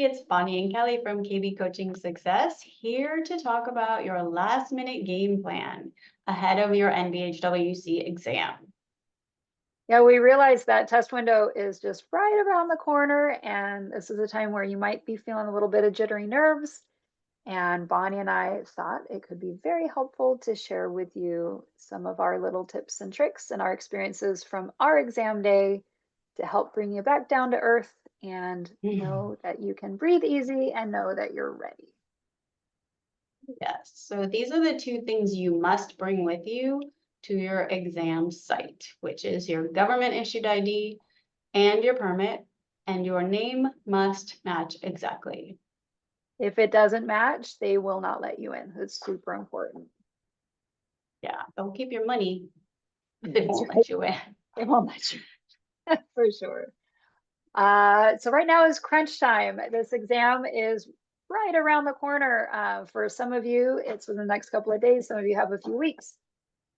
everybody, it's Bonnie and Kelly from KB Coaching Success, here to talk about your last minute game plan ahead of your NBHWC exam. Yeah, we realized that test window is just right around the corner, and this is a time where you might be feeling a little bit of jittery nerves. And Bonnie and I thought it could be very helpful to share with you some of our little tips and tricks and our experiences from our exam day to help bring you back down to earth and know that you can breathe easy and know that you're ready. Yes, so these are the two things you must bring with you to your exam site, which is your government issued ID and your permit, and your name must match exactly. If it doesn't match, they will not let you in. It's super important. Yeah, they'll keep your money, but they That's won't right. let you in. They won't let you in, for sure. So right now is crunch time. This exam is right around the corner. For some of you, it's within the next couple of days. Some of you have a few weeks.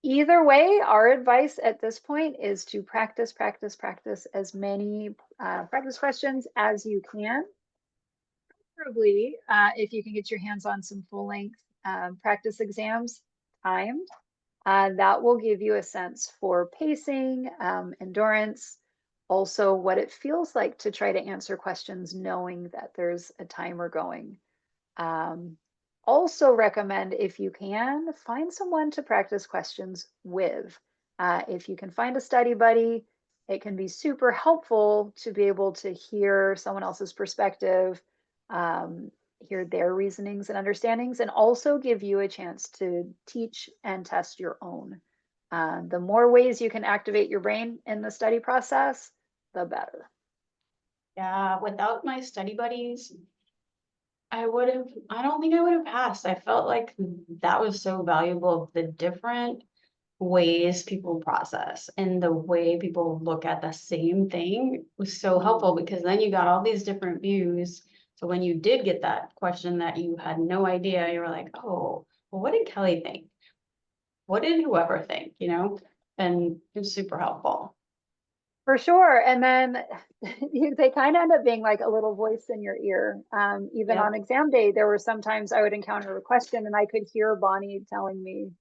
Either way, our advice at this point is to practice as many practice questions as you can. Preferably, if you can get your hands on some full-length practice exams timed, that will give you a sense for pacing, endurance, also what it feels like to try to answer questions knowing that there's a timer going. Also recommend, if you can, find someone to practice questions with. If you can find a study buddy, it can be super helpful to be able to hear someone else's perspective, hear their reasonings and understandings, and also give you a chance to teach and test your own. The more ways you can activate your brain in the study process, the better. Yeah, without my study buddies, I don't think I would have passed. I felt like that was so valuable, the different ways people process and the way people look at the same thing was so helpful because then you got all these different views. So when you did get that question that you had no idea, you were like, oh, well, what did Kelly think? What did whoever think, And it was super helpful. For sure. And then they kind of end up being like a little voice in your ear. Even Yep. on exam day, there were sometimes I would encounter a question and I could hear Bonnie telling me,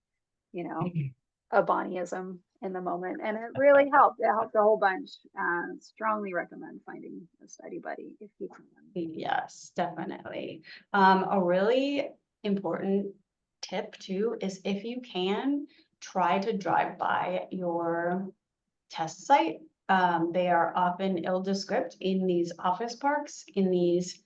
a Bonnieism in the moment. And it really helped. It helped a whole bunch. Strongly recommend finding a study buddy if you can. Yes, definitely. A really important tip too is if you can try to drive by your test site. They are often ill-descript in these office parks, in these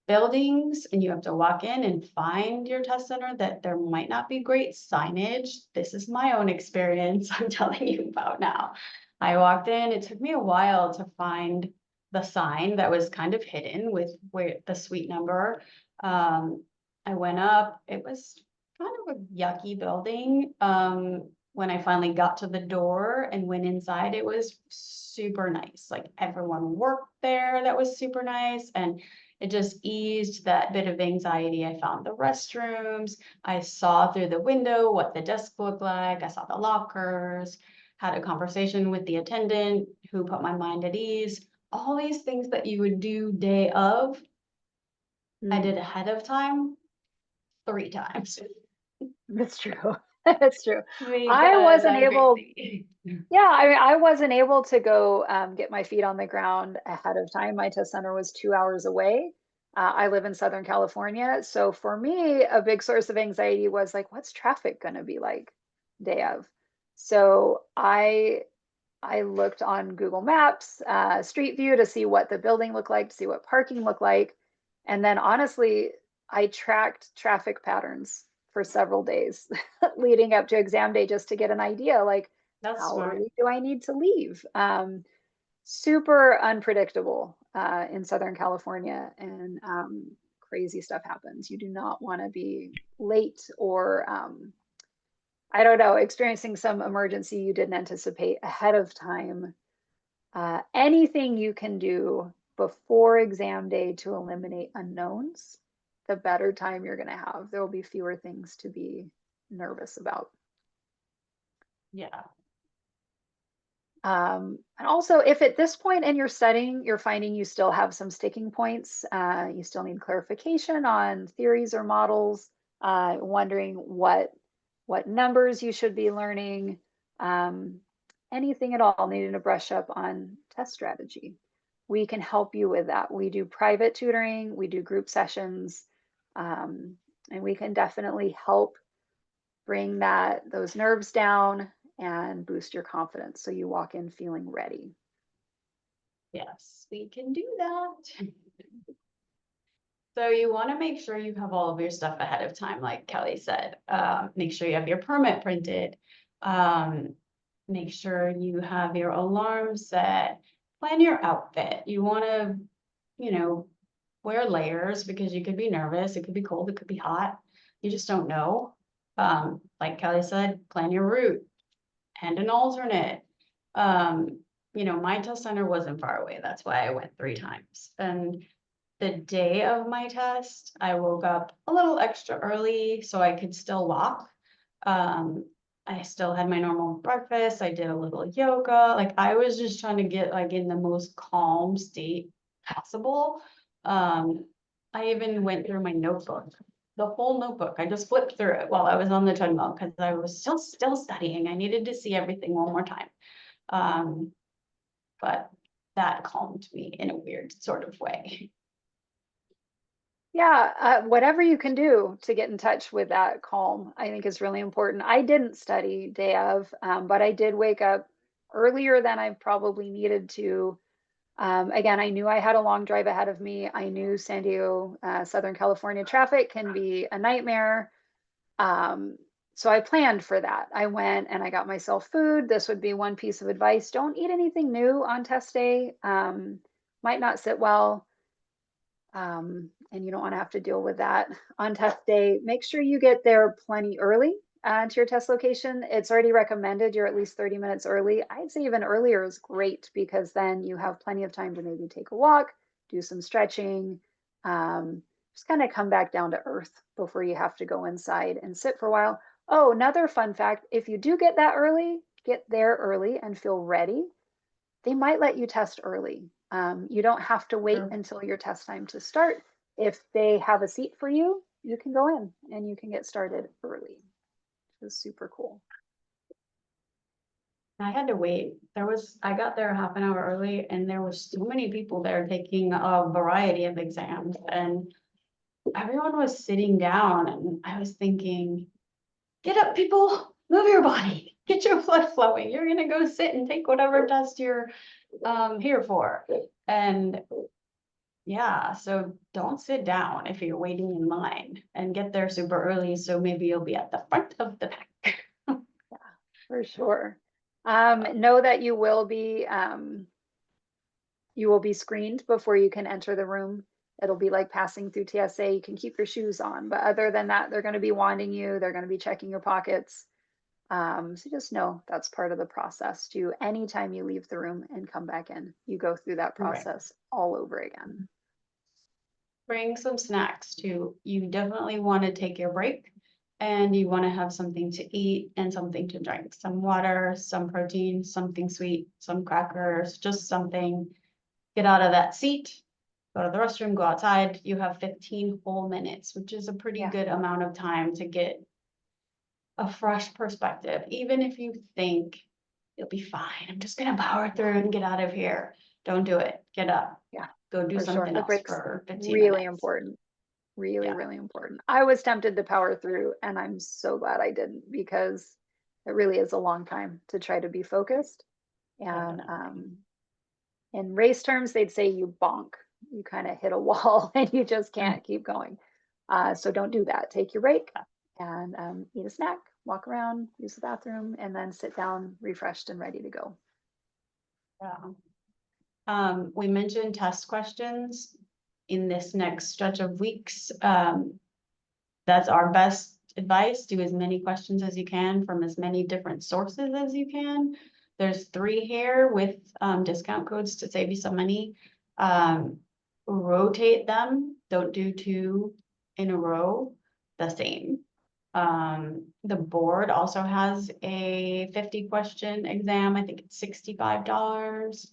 buildings, and you have to walk in and find your test center that there might not be great signage. This is my own experience I'm telling you about now. I walked in, it took me a while to find the sign that was kind of hidden with where the suite number. I went up, it was kind of a yucky building. When I finally got to the door and went inside, it was super nice. Like everyone worked there, that was super nice. And it just eased that bit of anxiety. I found the restrooms. I saw through the window what the desk looked like. I saw the lockers, had a conversation with the attendant who put my mind at ease. All these things that you would do day of, I did ahead of time 3 times. That's true. That's true. I Because wasn't I'm able, crazy. yeah, I wasn't able to go get my feet on the ground ahead of time. My test center was 2 hours away. I live in Southern California. So for me, a big source of anxiety was like, what's traffic going to be like day of? So I looked on Google Maps, Street View to see what the building looked like, to see what parking looked like. And then honestly, I tracked traffic patterns for several days leading up to exam day just to get an idea like, That's how smart. early do I need to leave? Super unpredictable in Southern California, and crazy stuff happens. You do not want to be late or I don't know, experiencing some emergency you didn't anticipate ahead of time. Anything you can do before exam day to eliminate unknowns, the better time you're going to have. There will be fewer things to be nervous about. Yeah. And also, if at this point in your studying, you're finding you still have some sticking points, you still need clarification on theories or models, wondering what numbers you should be learning, anything at all, needing to brush up on test strategy, we can help you with that. We do private tutoring, we do group sessions, and we can definitely help bring those nerves down and boost your confidence so you walk in feeling ready. Yes, we can do that. So you want to make sure you have all of your stuff ahead of time, like Kelly said. Make sure you have your permit printed. Make sure you have your alarm set. Plan your outfit. You want to, you know, wear layers because you could be nervous. It could be cold. It could be hot. You just don't know. Like Kelly said, plan your route and an alternate. My test center wasn't far away. That's why I went 3 times. And the day of my test, I woke up a little extra early so I could still walk. I still had my normal breakfast. I did a little yoga. Like I was just trying to get like in the most calm state possible. I even went through my notebook, the whole notebook. I just flipped through it while I was on the treadmill because I was still studying. I needed to see everything one more time. But that calmed me in a weird sort of way. Yeah, whatever you can do to get in touch with that calm, I think is really important. I didn't study day of, but I did wake up earlier than I probably needed to. Again, I knew I had a long drive ahead of me. I knew San Diego, Southern California traffic can be a nightmare. So I planned for that. I went and I got myself food. This would be one piece of advice. Don't eat anything new on test day. Might not sit well. And you don't want to have to deal with that on test day. Make sure you get there plenty early to your test location. It's already recommended you're at least 30 minutes early. I'd say even earlier is great because then you have plenty of time to maybe take a walk, do some stretching, just kind of come back down to earth before you have to go inside and sit for a while. Oh, another fun fact, if you do get there early and feel ready, they might let you test early. You don't have to wait Sure. until your test time to start. If they have a seat for you, you can go in and you can get started early, which is super cool. I had to wait. I got there half an hour early and there was so many people there taking a variety of exams and everyone was sitting down and I was thinking, get up, people, move your body, get your blood flowing. You're gonna go sit and take whatever test you're here for. And yeah, so don't sit down if you're waiting in line and get there super early. So maybe you'll be at the front of the pack. For sure. Know that you will be screened before you can enter the room. It'll be like passing through TSA. You can keep your shoes on, but other than that, they're going to be wanding you. They're going to be checking your pockets. So just know that's part of the process too. Anytime you leave the room and come back in, you go through that Right. process all over again. Bring some snacks too. You definitely want to take your break and you want to have something to eat and something to drink. Some water, some protein, something sweet, some crackers, just something. Get out of that seat, go to the restroom, go outside. You have 15 whole minutes, which is a pretty Yeah. good amount of time to get a fresh perspective. Even if you think you'll be fine, I'm just gonna power through and get out of here. Don't do it. Get up. Yeah, Go do for sure. something The else break's for 15 really minutes. important. Really, Yeah. really important. I was tempted to power through, and I'm so glad I didn't because it really is a long time to try to be focused. And Definitely. in race terms, they'd say you bonk. You kind of hit a wall and you just can't keep going. So don't do that. Take your break and eat a snack, walk around, use the bathroom, and then sit down refreshed and ready to go. Yeah. We mentioned test questions in this next stretch of weeks. That's our best advice. Do as many questions as you can from as many different sources as you can. There's 3 here with discount codes to save you some money. Rotate them. Don't do 2 in a row the same. The board also has a 50-question exam. I think it's $65.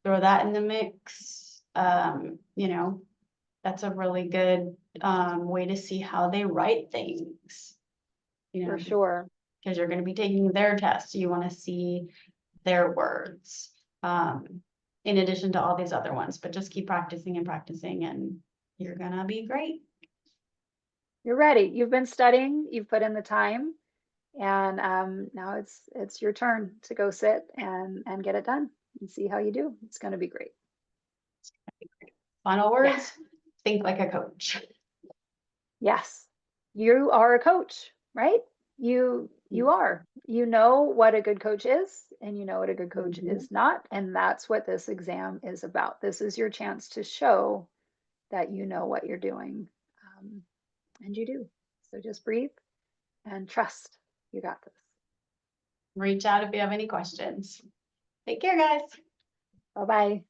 Throw that in the mix. You know, that's a really good way to see how they write things. You know, For sure. because you're going to be taking their test. You want to see their words. In addition to all these other ones, but just keep practicing and practicing and you're gonna be great. You're ready. You've been studying, you've put in the time, and now it's your turn to go sit and get it done and see how you do. It's going to be great. Final Yeah. words, think like a coach. Yes, you are a coach, right? You are. You know what a good coach is, and you know what a good coach is not, and that's what this exam is about. This is your chance to show that you know what you're doing, and you do. So just breathe and trust. You got this. Reach out if you have any questions. Take care, guys. Bye-bye.